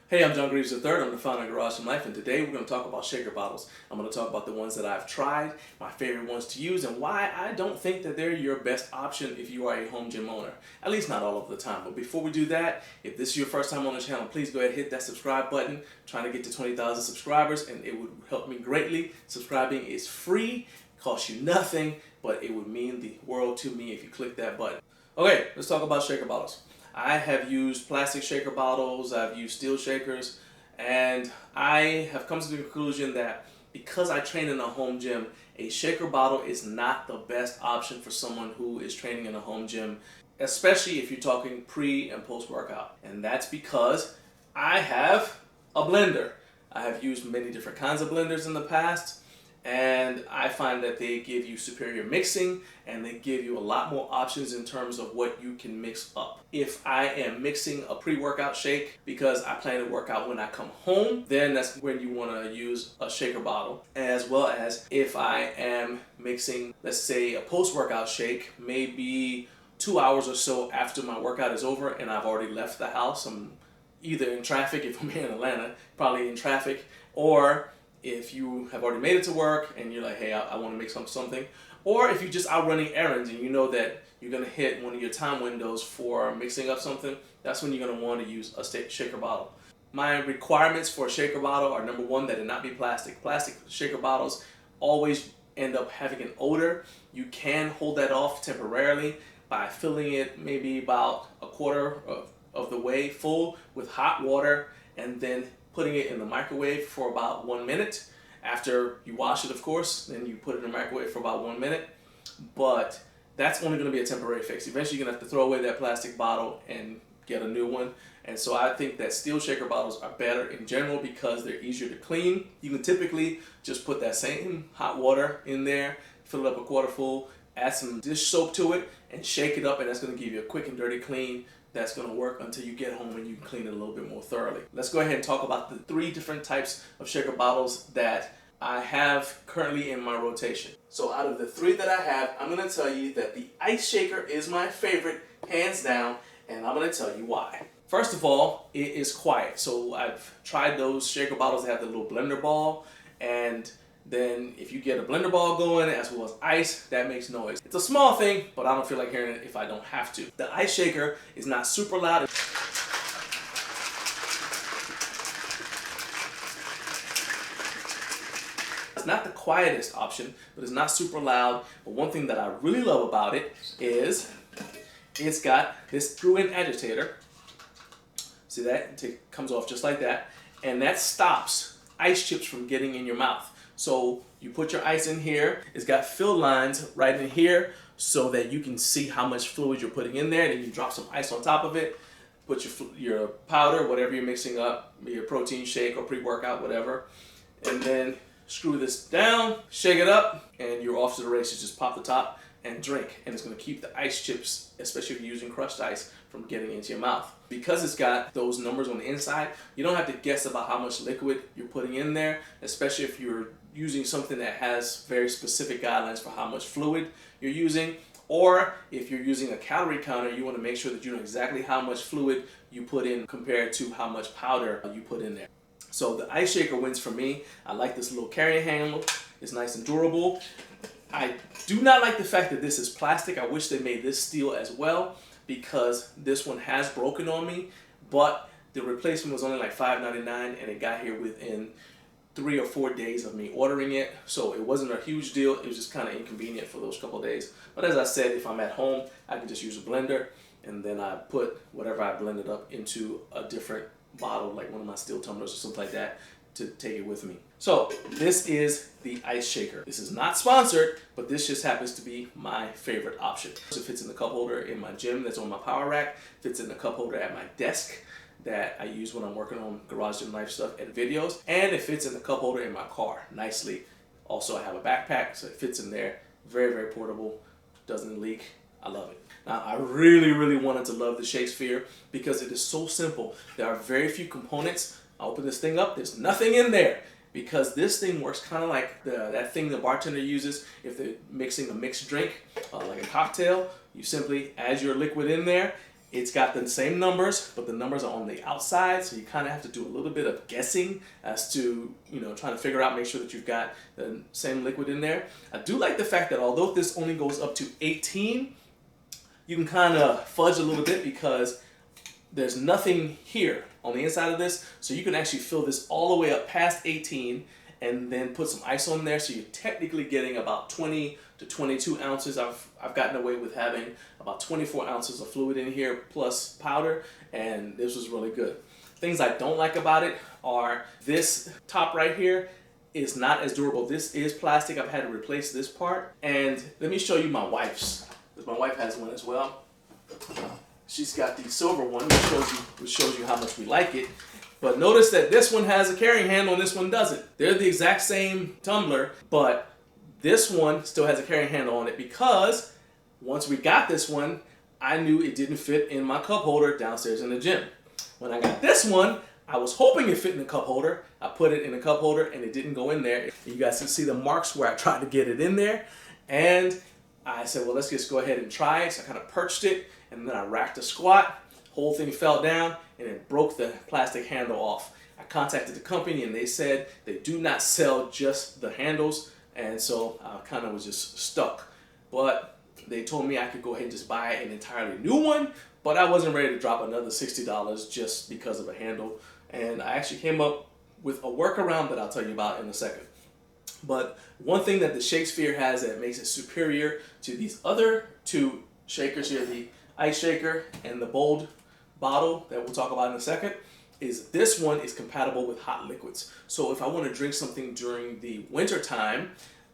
Hey, I'm John Greaves III. I'm the founder of Garage from Life, and today we're going to talk about shaker bottles. I'm going to talk about the ones that I've tried, my favorite ones to use, and why I don't think that they're your best option if you are a home gym owner. At least not all of the time. But before we do that, if this is your first time on the channel, please go ahead and hit that subscribe button. I'm trying to get to 20,000 subscribers, and it would help me greatly. Subscribing is free, costs you nothing, but it would mean the world to me if you click that button. Okay, let's talk about shaker bottles. I have used plastic shaker bottles, I've used steel shakers, and I have come to the conclusion that because I train in a home gym, a shaker bottle is not the best option for someone who is training in a home gym, especially if you're talking pre and post workout. And that's because I have a blender. I have used many different kinds of blenders in the past, and I find that they give you superior mixing and they give you a lot more options in terms of what you can mix up. If I am mixing a pre-workout shake because I plan to work out when I come home, then that's when you want to use a shaker bottle. As well as if I am mixing, let's say, a post-workout shake, maybe 2 hours or so after my workout is over and I've already left the house. I'm either in traffic, if I'm here in Atlanta, probably in traffic, or if you have already made it to work and you're like, hey, I want to make something, or if you're just out running errands and you know that you're going to hit one of your time windows for mixing up something, that's when you're going to want to use a shaker bottle. My requirements for a shaker bottle are, number one, that it not be plastic. Plastic shaker bottles always end up having an odor. You can hold that off temporarily by filling it maybe about a quarter of the way full with hot water and then putting it in the microwave for about 1 minute. After you wash it, of course, then you put it in the microwave for about 1 minute. But that's only going to be a temporary fix. Eventually, you're going to have to throw away that plastic bottle and get a new one. And so I think that steel shaker bottles are better in general because they're easier to clean. You can typically just put that same hot water in there, fill it up a quarter full, add some dish soap to it, and shake it up, and that's going to give you a quick and dirty clean. That's going to work until you get home and you can clean it a little bit more thoroughly. Let's go ahead and talk about the 3 different types of shaker bottles that I have currently in my rotation. So out of the 3 that I have, I'm going to tell you that the Iceshaker is my favorite, hands down, and I'm going to tell you why. First of all, it is quiet. So I've tried those shaker bottles that have the little blender ball, and then if you get a blender ball going as well as ice, that makes noise. It's a small thing, but I don't feel like hearing it if I don't have to. The Iceshaker is not super loud. It's not the quietest option, but it's not super loud. But one thing that I really love about it is it's got this screw-in agitator. See that? It comes off just like that. And that stops ice chips from getting in your mouth. So you put your ice in here, it's got fill lines right in here so that you can see how much fluid you're putting in there, and then you drop some ice on top of it, put your powder, whatever you're mixing up, your protein shake or pre-workout, whatever, and then screw this down, shake it up, and you're off to the races. Just pop the top and drink, and it's going to keep the ice chips, especially if you're using crushed ice, from getting into your mouth. Because it's got those numbers on the inside, you don't have to guess about how much liquid you're putting in there, especially if you're using something that has very specific guidelines for how much fluid you're using, or if you're using a calorie counter, you want to make sure that you know exactly how much fluid you put in compared to how much powder you put in there. So the Iceshaker wins for me. I like this little carrying handle. It's nice and durable. I do not like the fact that this is plastic. I wish they made this steel as well, because this one has broken on me, but the replacement was only like $5.99 and it got here within 3 or 4 days of me ordering it. So it wasn't a huge deal. It was just kind of inconvenient for those couple of days. But as I said, if I'm at home, I can just use a blender, and then I put whatever I blended up into a different bottle, like one of my steel tumblers or something like that, to take it with me. So this is the Iceshaker. This is not sponsored, but this just happens to be my favorite option. It fits in the cup holder in my gym that's on my power rack, fits in the cup holder at my desk that I use when I'm working on Garage Gym Life stuff and videos, and it fits in the cup holder in my car nicely. Also, I have a backpack, so it fits in there. Very, very portable, doesn't leak. I love it. Now, I really, really wanted to love the Shakesphere because it is so simple. There are very few components. I open this thing up, there's nothing in there, because this thing works kind of like that thing the bartender uses if they're mixing a mixed drink, like a cocktail. You simply add your liquid in there, It's got the same numbers, but the numbers are on the outside, so you kind of have to do a little bit of guessing as to, trying to figure out, make sure that you've got the same liquid in there. I do like the fact that although this only goes up to 18, you can kind of fudge a little bit because there's nothing here on the inside of this, so you can actually fill this all the way up past 18 and then put some ice on there, so you're technically getting about 20 to 22 ounces. I've gotten away with having about 24 ounces of fluid in here plus powder, and this was really good. Things I don't like about it are this top right here is not as durable. This is plastic. I've had to replace this part. And let me show you my wife's, because my wife has one as well. She's got the silver one, which shows you how much we like it. But notice that this one has a carrying handle and this one doesn't. They're the exact same tumbler, but this one still has a carrying handle on it because once we got this one, I knew it didn't fit in my cup holder downstairs in the gym. When I got this one, I was hoping it fit in the cup holder. I put it in the cup holder and it didn't go in there. You guys can see the marks where I tried to get it in there. And I said, well, let's just go ahead and try it. So I kind of perched it and then I racked a squat. Whole thing fell down and it broke the plastic handle off. I contacted the company and they said they do not sell just the handles, and so I kind of was just stuck. But they told me I could go ahead and just buy an entirely new one, but I wasn't ready to drop another $60 just because of a handle. And I actually came up with a workaround that I'll tell you about in a second. But one thing that the Shakesphere has that makes it superior to these other two shakers here, the Iceshaker and the Bolde bottle that we'll talk about in a second, is this one is compatible with hot liquids. So if I want to drink something during the winter time,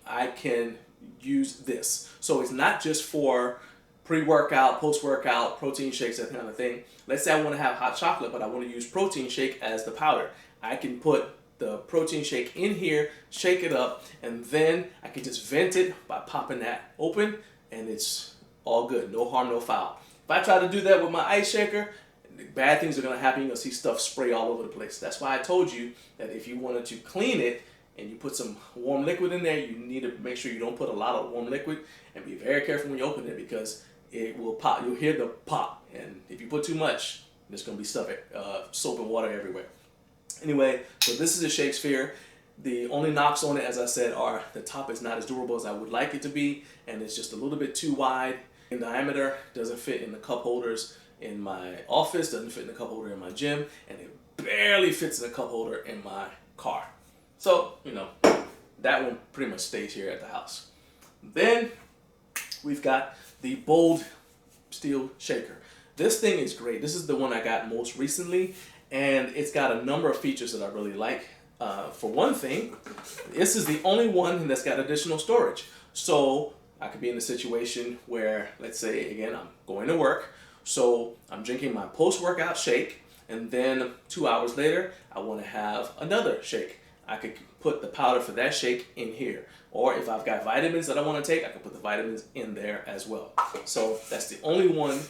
I can use this. So it's not just for pre-workout, post-workout, protein shakes, that kind of thing. Let's say I want to have hot chocolate, but I want to use protein shake as the powder. I can put the protein shake in here, shake it up, and then I can just vent it by popping that open, and it's all good. No harm, no foul. If I try to do that with my Iceshaker, bad things are going to happen. You're going to see stuff spray all over the place. That's why I told you that if you wanted to clean it and you put some warm liquid in there, you need to make sure you don't put a lot of warm liquid, and be very careful when you open it because it will pop. You'll hear the pop, and if you put too much, there's going to be stuff, soap and water everywhere. Anyway, so this is a Shakesphere. The only knocks on it, as I said, are the top is not as durable as I would like it to be, and it's just a little bit too wide in diameter. Doesn't fit in the cup holders in my office, doesn't fit in the cup holder in my gym, and it barely fits in the cup holder in my car. So, that one pretty much stays here at the house. Then we've got the Bolde steel shaker. This thing is great. This is the one I got most recently, and it's got a number of features that I really like. For one thing, this is the only one that's got additional storage. So I could be in a situation where, let's say, again, I'm going to work, so I'm drinking my post-workout shake, and then 2 hours later, I want to have another shake. I could put the powder for that shake in here. Or if I've got vitamins that I want to take, I can put the vitamins in there as well. So that's the only one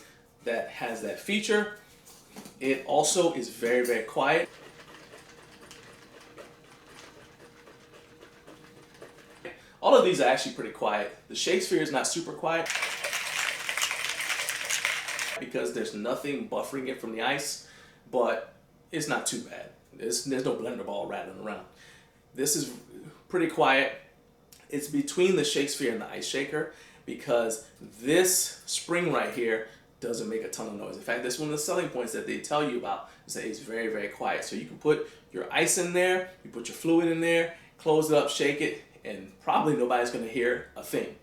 that has that feature. It also is very, very quiet. All of these are actually pretty quiet. The Shakesphere is not super quiet because there's nothing buffering it from the ice, but it's not too bad. There's no blender ball rattling around. This is pretty quiet. It's between the Shakesphere and the Iceshaker because this spring right here doesn't make a ton of noise. In fact, this is one of the selling points that they tell you about, is that it's very, very quiet. So you can put your ice in there, you put your fluid in there, close it up, shake it, and probably nobody's going to hear a thing.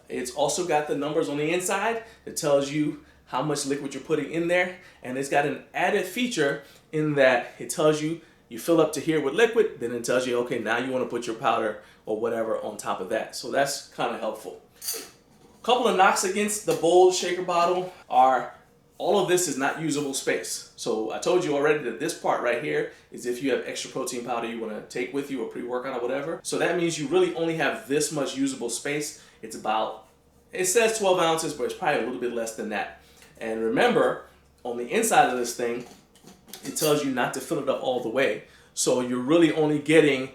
It's also got the numbers on the inside that tells you how much liquid you're putting in there, and it's got an added feature in that it tells you you fill up to here with liquid, then it tells you, okay, now you want to put your powder or whatever on top of that. So that's kind of helpful. A couple of knocks against the Bolde shaker bottle are all of this is not usable space. So I told you already that this part right here is if you have extra protein powder you want to take with you or pre-workout or whatever. So that means you really only have this much usable space. It's about, it says 12 ounces, but it's probably a little bit less than that. And remember, on the inside of this thing, it tells you not to fill it up all the way. So you're really only getting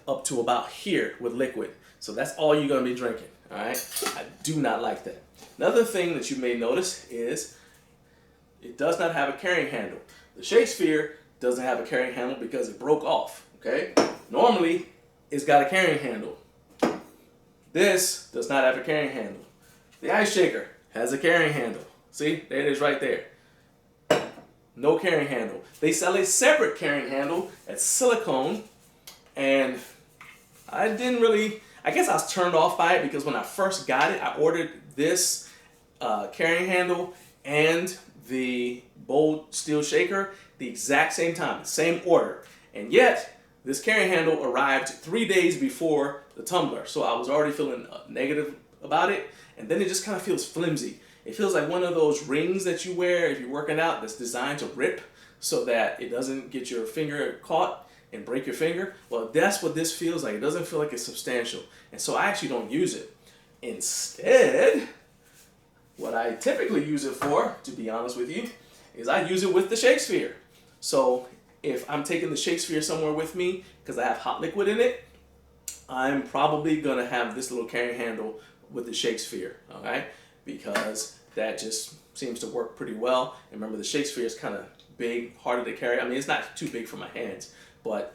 up to about here with liquid. So that's all you're going to be drinking, all right? I do not like that. Another thing that you may notice is it does not have a carrying handle. The Shakesphere doesn't have a carrying handle because it broke off, okay? Normally, it's got a carrying handle. This does not have a carrying handle. The Iceshaker has a carrying handle. See, there it is right there. No carrying handle. They sell a separate carrying handle that's silicone, and I guess I was turned off by it because when I first got it, I ordered this carrying handle and the Bolde steel shaker the exact same time, same order. And yet, this carrying handle arrived 3 days before the tumbler. So I was already feeling negative about it. And then it just kind of feels flimsy. It feels like one of those rings that you wear if you're working out that's designed to rip so that it doesn't get your finger caught and break your finger. Well, that's what this feels like. It doesn't feel like it's substantial. And so I actually don't use it. Instead, what I typically use it for, to be honest with you, is I use it with the Shakesphere. So if I'm taking the Shakesphere somewhere with me because I have hot liquid in it, I'm probably going to have this little carrying handle with the Shakesphere, okay? Because that just seems to work pretty well. And remember, the Shakesphere is kind of big, harder to carry. I mean, it's not too big for my hands, but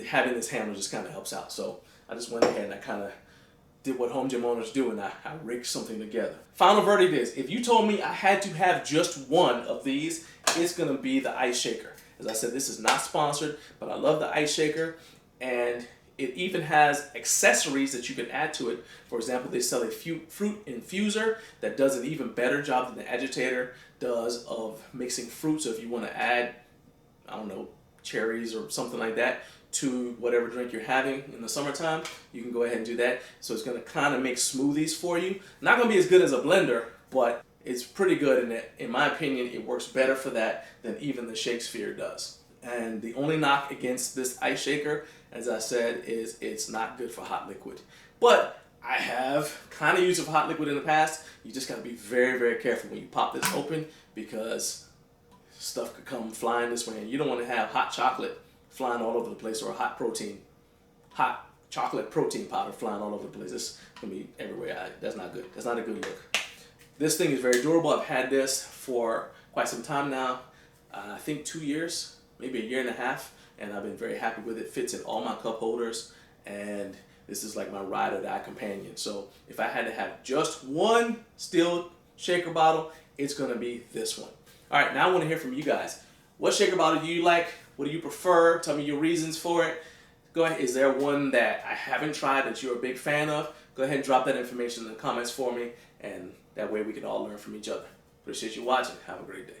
having this handle just kind of helps out. So I just went ahead and I kind of did what home gym owners do, and I rigged something together. Final verdict is, if you told me I had to have just one of these, it's going to be the Iceshaker. As I said, this is not sponsored, but I love the Iceshaker, and it even has accessories that you can add to it. For example, they sell a fruit infuser that does an even better job than the agitator does of mixing fruit. So if you want to add, I don't know, cherries or something like that to whatever drink you're having in the summertime, you can go ahead and do that. So it's going to kind of make smoothies for you. Not going to be as good as a blender, but it's pretty good, and in my opinion, it works better for that than even the Shakesphere does. And the only knock against this Iceshaker, as I said, is it's not good for hot liquid. But I have kind of used it for hot liquid in the past. You just got to be very, very careful when you pop this open because stuff could come flying this way, and you don't want to have hot chocolate flying all over the place, or hot chocolate protein powder flying all over the place. It's going to be everywhere. That's not good. That's not a good look. This thing is very durable. I've had this for quite some time now. I think 2 years, maybe a year and a half, and I've been very happy with it. It fits in all my cup holders, and this is like my ride or die companion. So if I had to have just one steel shaker bottle, it's going to be this one. All right, now I want to hear from you guys. What shaker bottle do you like? What do you prefer? Tell me your reasons for it. Go ahead. Is there one that I haven't tried that you're a big fan of? Go ahead and drop that information in the comments for me, and that way we can all learn from each other. Appreciate you watching. Have a great day.